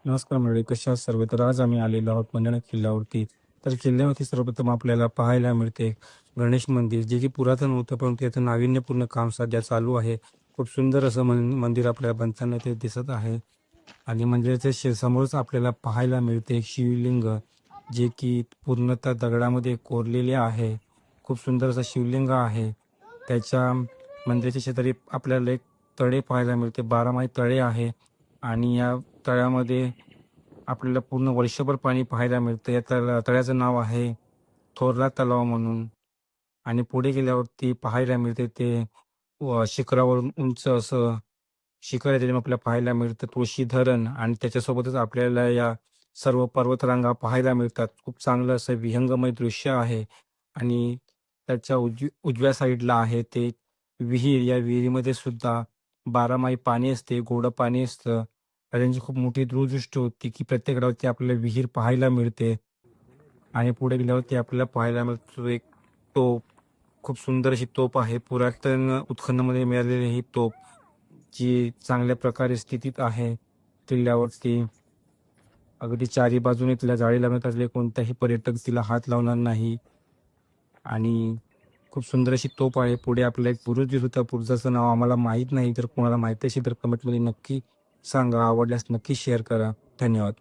नमस्कार मंडळी, कशा आहात सर्व? तर आज आम्ही आलेलो आहोत मंडणगड किल्ल्यावरती. तर किल्ल्यावरती सर्वप्रथम आपल्याला पाहायला मिळते गणेश मंदिर, जे की पुरातन होतं, परंतु याचं नाविन्यपूर्ण काम सध्या चालू आहे. खूप सुंदर असं मंदिर आपल्याला बनताना ते दिसत आहे. आणि मंदिराच्या समोरच आपल्याला पाहायला मिळते एक शिवलिंग, जे की पूर्णतः दगडामध्ये कोरलेले आहे. खूप सुंदर असं शिवलिंग आहे. त्याच्या मंदिराच्या शेजारी आपल्याला एक तळे पाहायला मिळते, 12 तळे आहे. आणि या तळ्यामध्ये आपल्याला पूर्ण वर्षभर पाणी पाहायला मिळतं. या तळ्याचं नाव आहे थोरला तलाव म्हणून. आणि पुढे गेल्यावरती पाहायला मिळते ते शिखरावरून उंच असं शिखर आहे, त्याच्यामध्ये आपल्याला पाहायला मिळतं तुळशी धरण, आणि त्याच्यासोबतच आपल्याला या सर्व पर्वतरांगा पाहायला मिळतात. खूप चांगलं असं विहंगमय दृश्य आहे. आणि त्याच्या उजव्या साईडला आहे ते विहीर. या विहिरीमध्ये सुद्धा बारमाही पाणी असते, गोडं पाणी असतं. त्यांची खूप मोठी दूरदृष्टी होती, की प्रत्येक गावाची आपल्याला विहीर पाहायला मिळते. आणि पुढे गेल्यावरती आपल्याला पाहायला मिळतो एक तोफ. खूप सुंदर अशी तोफ आहे. पुरातन उत्खननामध्ये मिळालेली ही तोफ, जी चांगल्या प्रकारे स्थितीत आहे किल्ल्यावरती. अगदी चारी बाजूने तिला जाळी लावण्यात आलेली आहे. कोणताही पर्यटक तिला हात लावणार नाही. आणि खूप सुंदर अशी तोफ आहे. पुढे आपल्याला एक बुरुज दिसत होता. बुरुजाचं नाव आम्हाला माहीत नाही. जर कोणाला माहिती असेल तर कमेंटमध्ये नक्की सांगा. आवडल्यास नक्की शेअर करा. धन्यवाद.